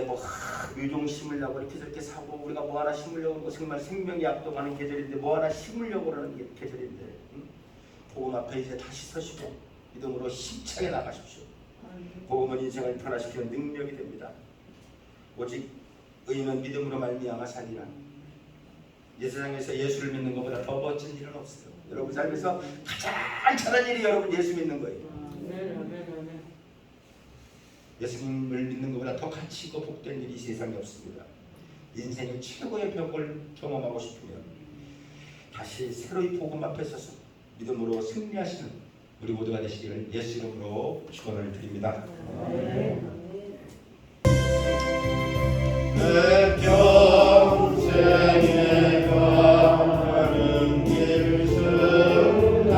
D: 묘종 심으려고 이렇게 저렇게 사고 우리가 뭐 하나 심으려고 정말 생명이 약동하는 계절인데 뭐 하나 심으려고 그러는 계절인데 복음 앞에 이제 다시 서시고 믿음으로 힘차게 나가십시오. 복음은 인생을 변화시키는 능력이 됩니다. 오직 의인은 믿음으로 말미암아 사리라. 이 세상에서 예수를 믿는 것보다 더 멋진 일은 없어요. 여러분 삶에서 가장 잘한 일이 여러분 예수 믿는 거예요. 예수님을 믿는 것보다 더 가치 있고 복된 일이 세상에 없습니다. 인생의 최고의 벽을 경험하고 싶으면 다시 새로이 복음 앞에 서서 믿음으로 승리하시는 우리 모두가 되시기를 예수 이름으로 축원을 드립니다.
A: 내 평생에 가는 길 승하나요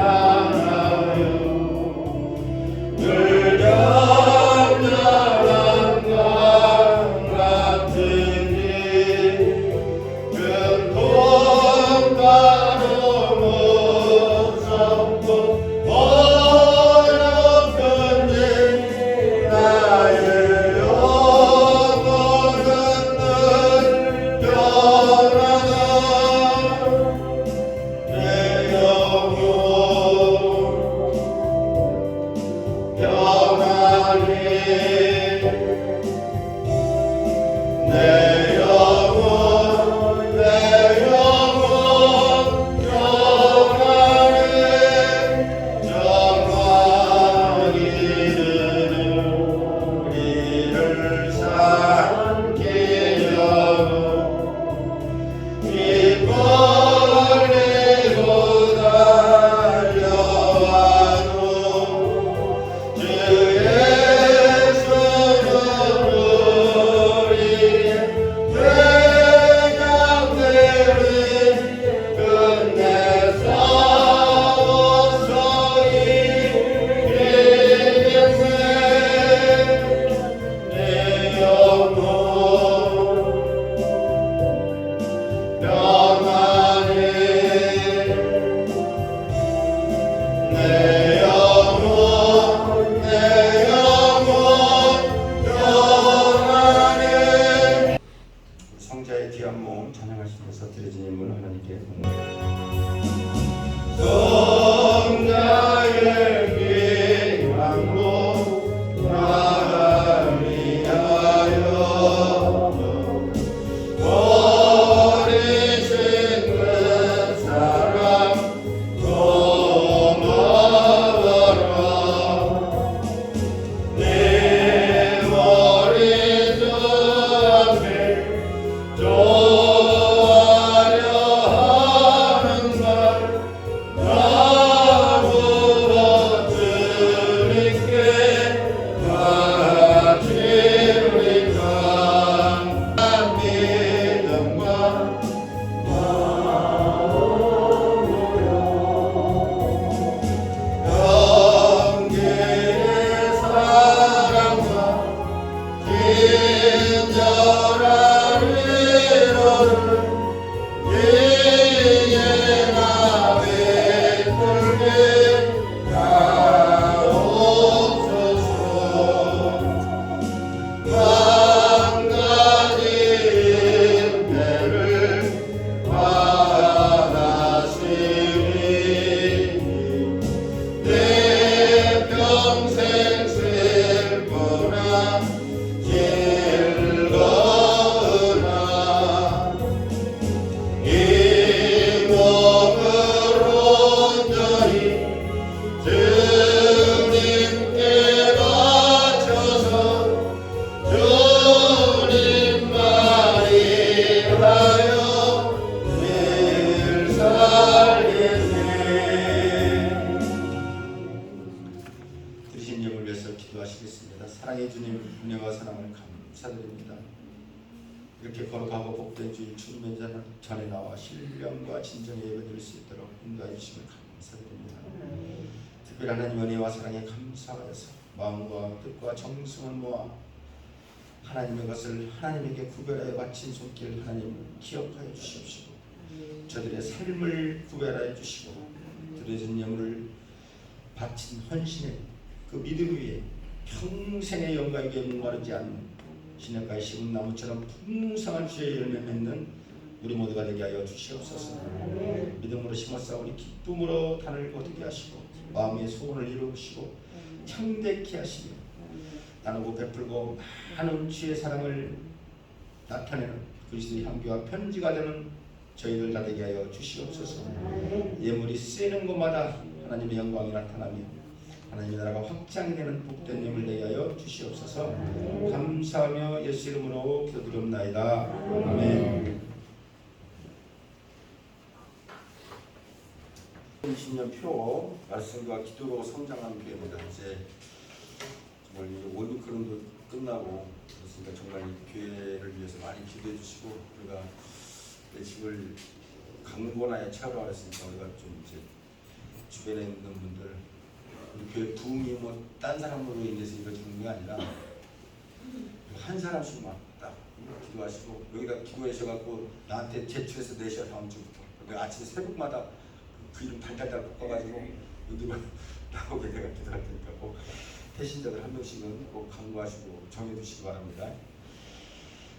A: 늘 잔잔한 강 같은 길 근통가로 못 삼고 어렵던 일 나의 영혼은 늘 변하다 내 영혼 변하리 내 영혼 변하리 정말 이르는 우리를 삼키려고 입벌리고 달려와도 주 예수는 우리의 대장들이 끝내 싸워서 이기겠네 내 영혼 변하리 내 영혼 변하리
D: 성자의 귀한 몸 찬양하시면서 드려진 인물 하나님께
A: 성자의 귀한 몸 나를 위하여 버리신 그 사랑 고마워라 내 머리 주 앞에 좋아하려 하는 말 나보고 드릴게 가지리까 믿음과 영계의 사랑과 친절한 위로를 이제나 베풀게 하옵소서 한 가지 은혜를 받았으니 내 평생 슬프나 즐거우나 이 몸을 온전히 주님께 바쳐서 주님만 일하여 늘 살겠네
D: 드리신 예물 위해서 기도하시겠습니다. 사랑의 주님 은혜와 사랑을 감사드립니다. 이렇게 거룩하고 복된 주일 주님의 전에 나와 신령과 진정에 예배드릴 수 있도록 인도해 주심을 감사드립니다. 특별히 하나님 은혜와 사랑에 감사하여서 마음과 뜻과 정성을 모아 하나님의 것을 하나님에게 구별하여 바친 손길 하나님 기억하여 주시옵시고 저들의 삶을 구별하여 주시고 드려진 예물을 바친 헌신의 그 믿음 위에 평생의 영광에게 목마르지 않는 시냇가에 심은 나무처럼 풍성한 주의 열매 맺는 우리 모두가 되게 하여 주시옵소서. 믿음으로 심었사오니 기쁨으로 단을 거두게 하시고 마음의 소원을 이루시고 창대케 하시며 나누고 베풀고 많은 주의 사랑을 나타내는 그리스도의 향기와 편지가 되는 저희들 다 되게 하여 주시옵소서. 예물이 쓰이는 곳마다 하나님의 영광이 나타나며 하나님의 나라가 확장이 되는 복된 예물 되게 하여 주시옵소서. 감사하며 예수 이름으로 기도드리옵나이다. 아멘. 20년 표 말씀과 기도로 성장하는 교회입니다. 이제 정말 이 오미크론도 끝나고 그렇습니다. 정말 이 교회를 위해서 많이 기도해 주시고 우리가 내 집을 강권하여 채우라고 했으니까 우리가 좀 이제 주변에 있는 분들 우리 교회 부흥이 뭐 딴 사람으로 인해서 이루어지는 게 아니라 한 사람씩만 딱 기도하시고 여기다 기도하셔갖고 나한테 제출해서 내셔 다음 주부터 내가 아침 새벽마다 그 이름 달달달 볶아가지고 여기만 나오게 내가 기도할 테니까 꼭 태신자들 한 명씩은 꼭 강구하시고 정해두시기 바랍니다.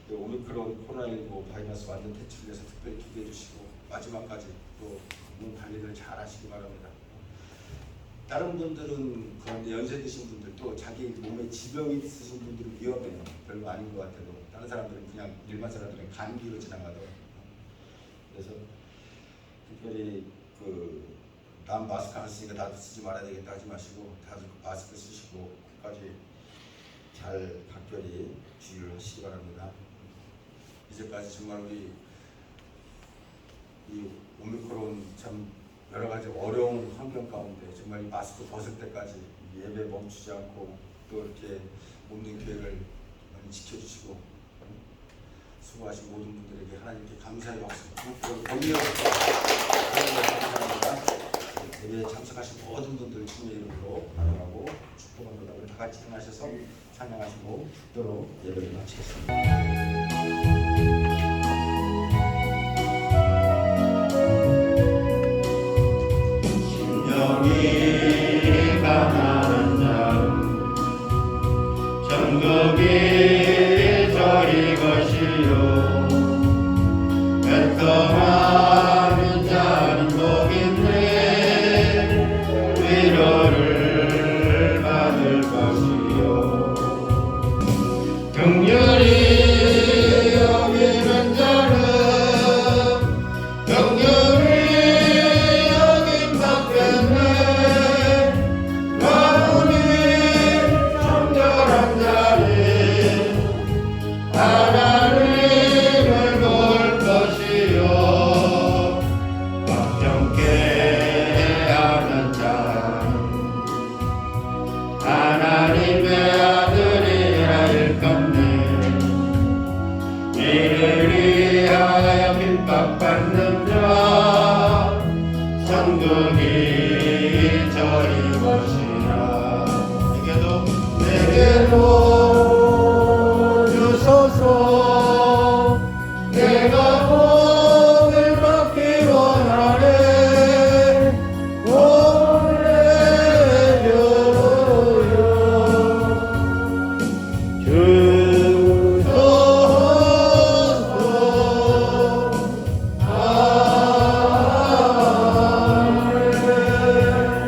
D: 오미크론 코로나19 바이러스 완전 퇴출을 위해서 특별히 기도해 주시고 마지막까지 또 몸 관리를 잘 하시기 바랍니다. 다른 분들은 그런데 연세 드신 분들도 자기 몸에 지병이 있으신 분들은 위험해요. 별거 아닌 것 같아도 다른 사람들은 그냥 일반 사람들은 감기로 지나가더라고요. 그래서 특별히 남 마스크 안 쓰니까 나도 쓰지 말아야 되겠다 하지 마시고 다들 마스크 쓰시고 끝까지 잘 각별히 주의를 하시기 바랍니다. 이제까지 정말 우리 이 오미크론 참 여러 가지 어려운 환경 가운데 정말 이 마스크 벗을 때까지 예배 멈추지 않고 또 이렇게 몸된 교회를 많이 지켜주시고 수고하신 모든 분들에게 하나님께 감사의 박수 격려 감사합니다. 예배에 참석하신 모든 분들 주님의 이름으로 환영하고 축복합니다. 우리 다 같이 일어나셔서 찬양하시고 축도로 예배를 마치겠습니다.
A: 강한 자 전국이 저희 것이요 애통하는 자는 복인데 위로를 받을 것이요 긍휼히 여기는 자는 긍휼히 여김 받겠네 하나님을 볼 것이요 걱정케 하는 자 하나님의 아들이라 일컫네 이를 위하여 핍박받는 자 천국이 저희 것이라 내게도 내가 복을 받기 원하네 보내줘요 주소서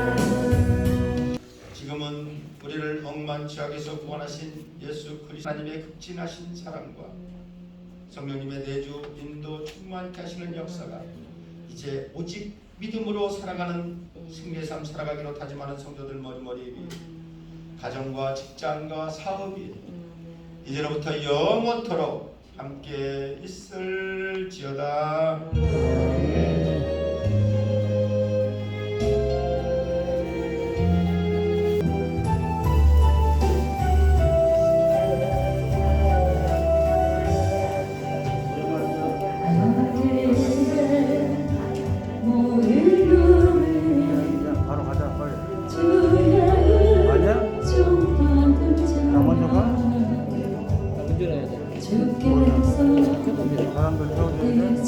A: 아멘. 지금은 우리를 억만치 악에서 구원하신 예수 그리스도 하나님의 극진하신 사랑과 성령님의 내주, 인도, 충만케 하시는 역사가 이제 오직 믿음으로 살아가는 승리의 삶 살아가기로 다짐하는 성도들 머리머리 위에 가정과 직장과 사업이 이제로부터 영원토록 함께 있을지어다.
B: 그러면은